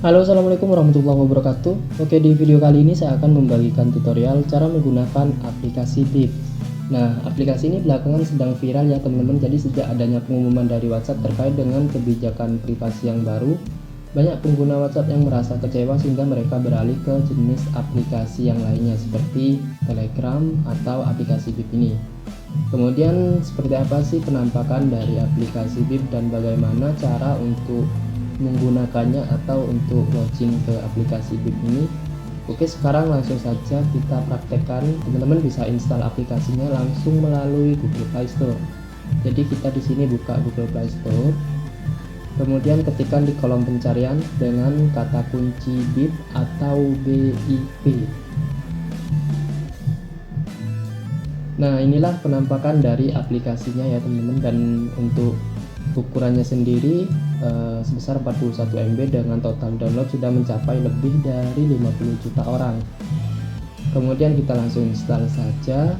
Halo, assalamualaikum warahmatullahi wabarakatuh. Oke, di video kali ini saya akan membagikan tutorial cara menggunakan aplikasi Bip. Nah, aplikasi ini belakangan sedang viral ya teman-teman. Jadi sejak adanya pengumuman dari WhatsApp terkait dengan kebijakan privasi yang baru, banyak pengguna WhatsApp yang merasa kecewa sehingga mereka beralih ke jenis aplikasi yang lainnya seperti Telegram atau aplikasi Bip ini. Kemudian seperti apa sih penampakan dari aplikasi Bip dan bagaimana cara untuk menggunakannya atau untuk login ke aplikasi Bip ini? Oke, sekarang langsung saja kita praktekkan. Teman-teman bisa install aplikasinya langsung melalui Google Play Store. Jadi kita di sini buka Google Play Store, kemudian ketikkan di kolom pencarian dengan kata kunci Bip atau BIP. Nah, inilah penampakan dari aplikasinya ya teman-teman, dan untuk ukurannya sendiri sebesar 41 MB dengan total download sudah mencapai lebih dari 50 juta orang. Kemudian kita langsung install saja.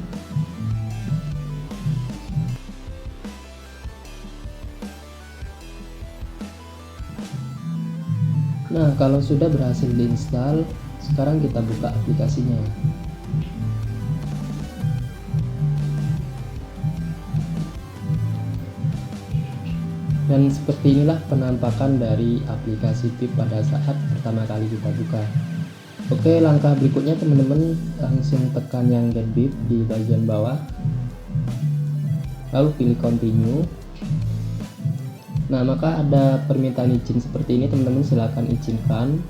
Nah, kalau sudah berhasil diinstal, sekarang kita buka aplikasinya. Dan seperti inilah penampakan dari aplikasi Bip pada saat pertama kali kita buka. Oke, langkah berikutnya teman-teman langsung tekan yang Get Bip di bagian bawah, lalu pilih Continue. Nah, maka ada permintaan izin seperti ini teman-teman, silahkan izinkan,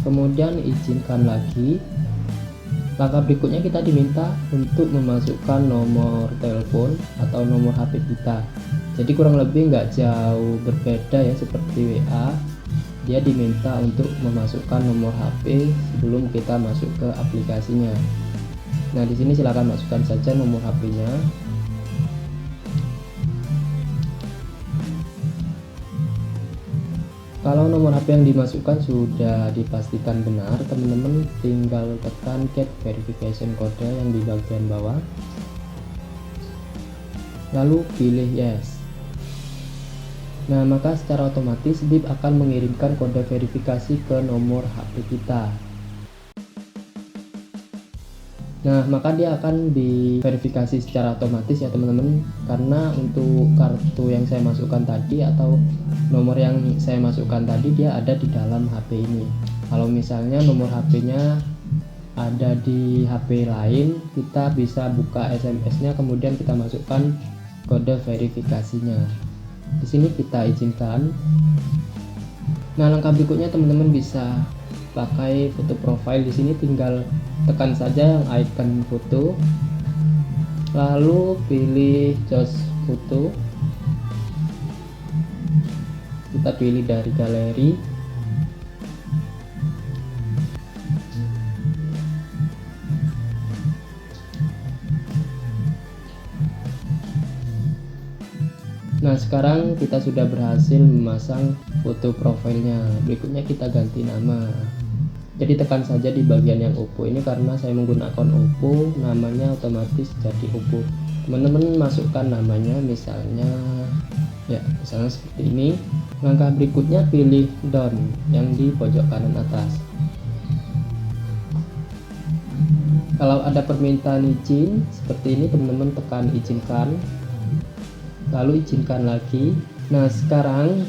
kemudian izinkan lagi. Langkah berikutnya kita diminta untuk memasukkan nomor telepon atau nomor HP kita. Jadi kurang lebih nggak jauh berbeda ya seperti WA. Dia diminta untuk memasukkan nomor HP sebelum kita masuk ke aplikasinya. Nah, di sini silakan masukkan saja nomor HP-nya. Kalau nomor HP yang dimasukkan sudah dipastikan benar, teman-teman tinggal tekan Get Verification Code yang di bagian bawah, lalu pilih Yes. Nah, maka secara otomatis Bip akan mengirimkan kode verifikasi ke nomor HP kita. Nah, maka dia akan diverifikasi secara otomatis ya teman-teman, karena untuk kartu yang saya masukkan tadi atau nomor yang saya masukkan tadi dia ada di dalam HP ini. Kalau misalnya nomor HP-nya ada di HP lain, kita bisa buka SMS-nya kemudian kita masukkan kode verifikasinya. Di sini kita izinkan. Nah, langkah berikutnya teman-teman bisa pakai foto profile. Di sini tinggal tekan saja yang icon foto, lalu pilih choose foto. Kita pilih dari galeri. Nah, sekarang kita sudah berhasil memasang foto profilnya. Berikutnya kita ganti nama. Jadi tekan saja di bagian yang Oppo ini, karena saya menggunakan Oppo, namanya otomatis jadi Oppo. Teman-teman masukkan namanya misalnya seperti ini. Langkah berikutnya pilih Done yang di pojok kanan atas. Kalau ada permintaan izin seperti ini, teman-teman tekan izinkan, lalu izinkan lagi. Nah, sekarang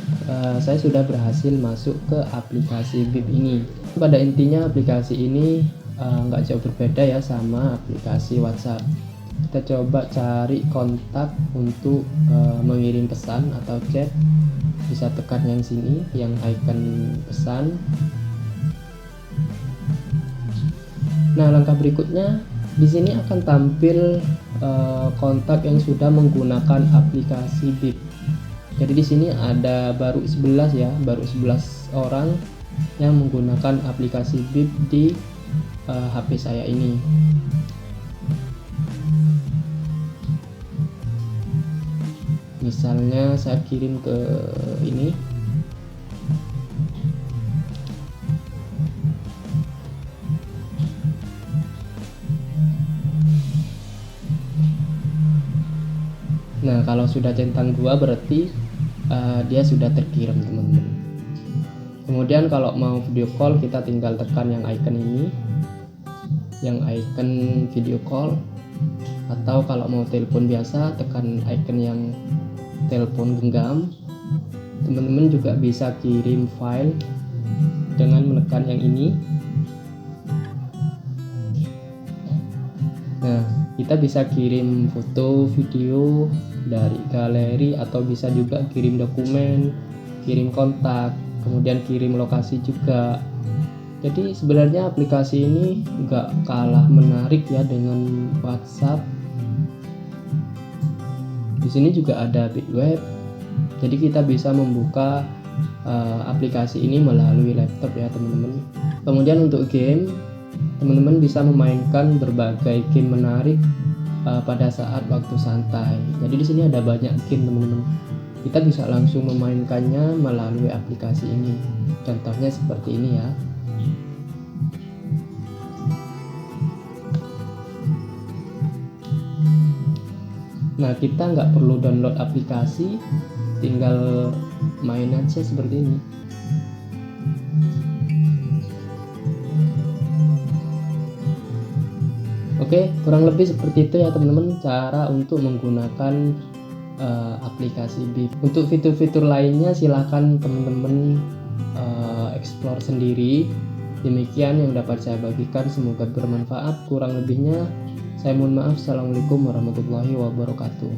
saya sudah berhasil masuk ke aplikasi Bip ini. Pada intinya aplikasi ini nggak jauh berbeda ya sama aplikasi WhatsApp. Kita coba cari kontak untuk mengirim pesan atau chat. Bisa tekan yang sini, yang icon pesan. Nah, langkah berikutnya di sini akan tampil kontak yang sudah menggunakan aplikasi Bip. Jadi di sini ada baru 11 ya, baru 11 orang yang menggunakan aplikasi Bip di HP saya ini. Misalnya saya kirim ke ini. Nah, kalau sudah centang 2 berarti dia sudah terkirim teman-teman. Kemudian kalau mau video call kita tinggal tekan yang icon ini, yang icon video call, atau kalau mau telepon biasa tekan icon yang telepon genggam. Teman-teman juga bisa kirim file dengan menekan yang ini. Nah, kita bisa kirim foto, video dari galeri, atau bisa juga kirim dokumen, kirim kontak, kemudian kirim lokasi juga. Jadi sebenarnya aplikasi ini nggak kalah menarik ya dengan WhatsApp. Di sini juga ada Bitweb. Jadi kita bisa membuka aplikasi ini melalui laptop ya teman-teman. Kemudian untuk game, teman-teman bisa memainkan berbagai game menarik pada saat waktu santai. Jadi di sini ada banyak game teman-teman. Kita bisa langsung memainkannya melalui aplikasi ini. Contohnya seperti ini ya. Nah, kita nggak perlu download aplikasi, tinggal main aja seperti ini. Oke, kurang lebih seperti itu ya teman-teman cara untuk menggunakan aplikasi Bip. Untuk fitur-fitur lainnya silahkan teman-teman explore sendiri. Demikian yang dapat saya bagikan, semoga bermanfaat. Kurang lebihnya saya mohon maaf. Assalamualaikum warahmatullahi wabarakatuh.